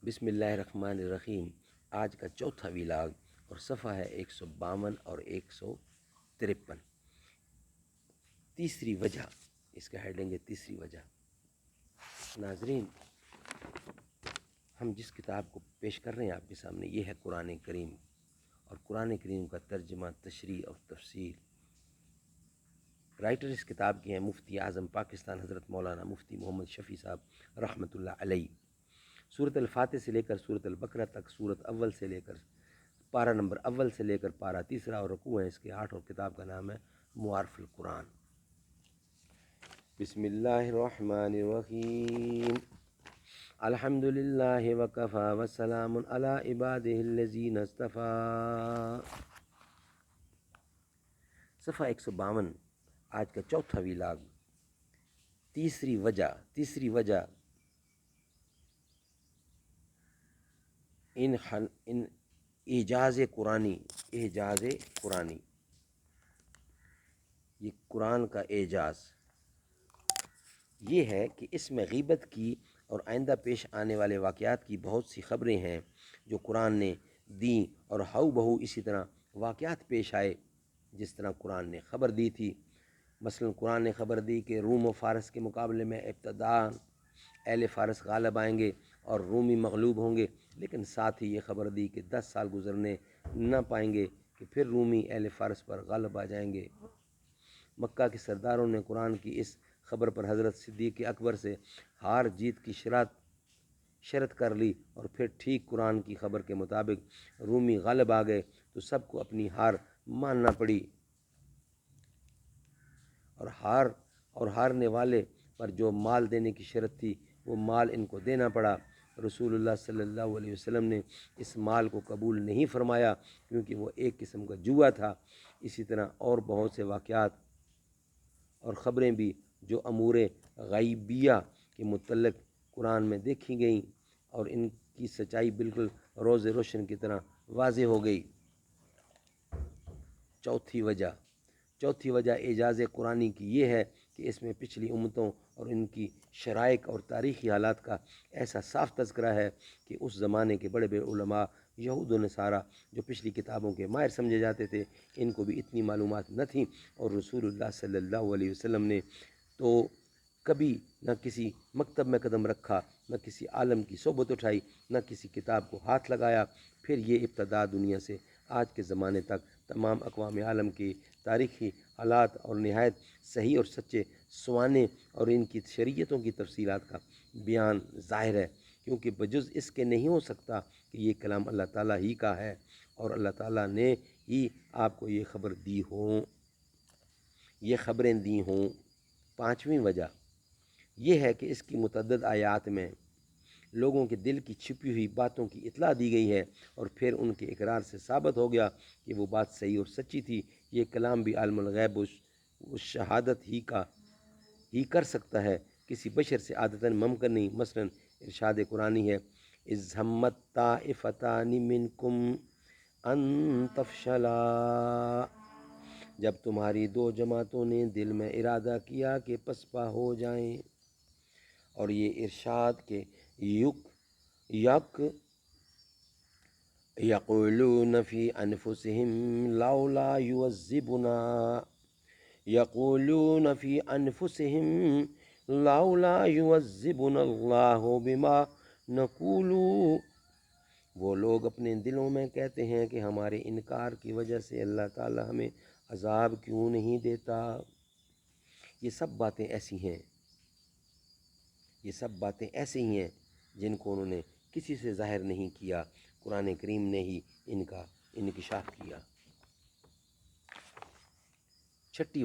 بسم اللہ الرحمن الرحیم۔ آج کا چوتھا ویلاگ اور صفحہ ہے 152 اور 153۔ تیسری وجہ، اس کا ہیڈنگ ہے تیسری وجہ۔ ناظرین، ہم جس کتاب کو پیش کر رہے ہیں آپ کے سامنے، یہ ہے قرآن کریم، اور قرآن کریم کا ترجمہ، تشریح اور تفسیر۔ رائٹر اس کتاب کے ہیں مفتی اعظم پاکستان حضرت مولانا مفتی محمد شفیع صاحب رحمۃ اللہ علیہ۔ سورۃ الفاتح سے لے کر سورۃ البقرہ تک، سورۃ اول سے لے کر پارہ نمبر اول سے لے کر پارہ تیسرا اور رکوع ہیں اس کے 8، اور کتاب کا نام ہے معارف القرآن۔ بسم اللہ الرحمن الرحیم۔ الحمد للہ وکفی وسلام علی عبادہ الذین اصطفیٰ۔ صفحہ 152، آج کا چوتھا ویلاگ۔ تیسری وجہ ان اعجاز قرآنی، یہ قرآن کا اعجاز یہ ہے کہ اس میں غیبت کی اور آئندہ پیش آنے والے واقعات کی بہت سی خبریں ہیں جو قرآن نے دیں، اور ہو بہو اسی طرح واقعات پیش آئے جس طرح قرآن نے خبر دی تھی۔ مثلا قرآن نے خبر دی کہ روم و فارس کے مقابلے میں ابتداءً اہل فارس غالب آئیں گے اور رومی مغلوب ہوں گے، لیکن ساتھ ہی یہ خبر دی کہ 10 سال گزرنے نہ پائیں گے کہ پھر رومی اہل فارس پر غالب آ جائیں گے۔ مکہ کے سرداروں نے قرآن کی اس خبر پر حضرت صدیق اکبر سے ہار جیت کی شرط کر لی، اور پھر ٹھیک قرآن کی خبر کے مطابق رومی غالب آ گئے تو سب کو اپنی ہار ماننا پڑی، اور ہارنے والے پر جو مال دینے کی شرط تھی وہ مال ان کو دینا پڑا۔ رسول اللہ صلی اللہ علیہ وسلم نے اس مال کو قبول نہیں فرمایا کیونکہ وہ ایک قسم کا جوا تھا۔ اسی طرح اور بہت سے واقعات اور خبریں بھی جو امور غیبیہ کے متعلق قرآن میں دیکھی گئیں، اور ان کی سچائی بالکل روز روشن کی طرح واضح ہو گئی۔ چوتھی وجہ اعجاز قرآنی کی یہ ہے کہ اس میں پچھلی امتوں اور ان کی شرائع اور تاریخی حالات کا ایسا صاف تذکرہ ہے کہ اس زمانے کے بڑے بڑے علماء یہود و نصارہ جو پچھلی کتابوں کے ماہر سمجھے جاتے تھے، ان کو بھی اتنی معلومات نہ تھیں، اور رسول اللہ صلی اللہ علیہ وسلم نے تو کبھی نہ کسی مکتب میں قدم رکھا، نہ کسی عالم کی صحبت اٹھائی، نہ کسی کتاب کو ہاتھ لگایا۔ پھر یہ ابتدا دنیا سے آج کے زمانے تک تمام اقوام عالم کی تاریخی حالات اور نہایت صحیح اور سچے سوانے اور ان کی شریعتوں کی تفصیلات کا بیان ظاہر ہے، کیونکہ بجز اس کے نہیں ہو سکتا کہ یہ کلام اللہ تعالیٰ ہی کا ہے، اور اللہ تعالیٰ نے ہی آپ کو یہ خبر دی ہوں، یہ خبریں دی ہوں۔ پانچویں وجہ یہ ہے کہ اس کی متعدد آیات میں لوگوں کے دل کی چھپی ہوئی باتوں کی اطلاع دی گئی ہے، اور پھر ان کے اقرار سے ثابت ہو گیا کہ وہ بات صحیح اور سچی تھی۔ یہ کلام بھی عالم الغیب و شہادت ہی کر سکتا ہے، کسی بشر سے عادتاً ممکن نہیں۔ مثلا ارشاد قرآنی ہے، اذ ہمت طائفتان منکم ان تفشلا، جب تمہاری 2 جماعتوں نے دل میں ارادہ کیا کہ پسپا ہو جائیں۔ اور یہ ارشاد کے یقولون فی انفسہم لولا یعذبنا، یقولون فی انفسہم لولا یعذبنا اللہ بما نقول، وہ لوگ اپنے دلوں میں کہتے ہیں کہ ہمارے انکار کی وجہ سے اللہ تعالی ہمیں عذاب کیوں نہیں دیتا۔ یہ سب باتیں ایسی ہی ہیں جن کو انہوں نے کسی سے ظاہر نہیں کیا، قرآن کریم نے ہی ان کا انکشاف کیا۔ چھٹی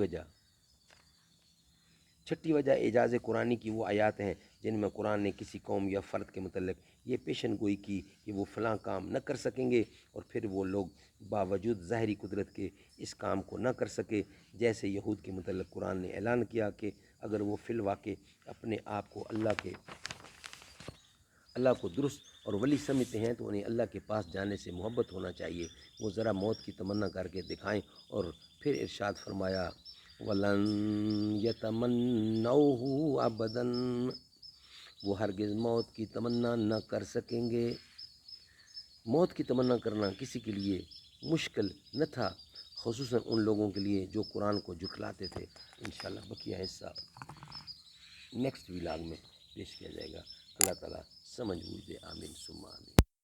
وجہ اعجاز قرآنی کی وہ آیات ہیں جن میں قرآن نے کسی قوم یا فرد کے متعلق یہ پیشن گوئی کی کہ وہ فلاں کام نہ کر سکیں گے، اور پھر وہ لوگ باوجود ظاہری قدرت کے اس کام کو نہ کر سکے۔ جیسے یہود کے متعلق قرآن نے اعلان کیا کہ اگر وہ فی الواقع اپنے آپ کو اللہ کو درست اور ولی سمجھتے ہیں تو انہیں اللہ کے پاس جانے سے محبت ہونا چاہیے، وہ ذرا موت کی تمنا کر کے دکھائیں۔ اور پھر ارشاد فرمایا، وَلَن يَتَمَنَّوْهُ أَبَدًا، وہ ہرگز موت کی تمنا نہ کر سکیں گے۔ موت کی تمنا کرنا کسی کے لیے مشکل نہ تھا، خصوصاً ان لوگوں کے لیے جو قرآن کو جھٹلاتے تھے۔ انشاءاللہ بقیہ حصہ نیکسٹ ولاگ میں پیش کیا جائے گا۔ اللہ تعالیٰ سمجھ بوجھ دے، آمین ثم آمین۔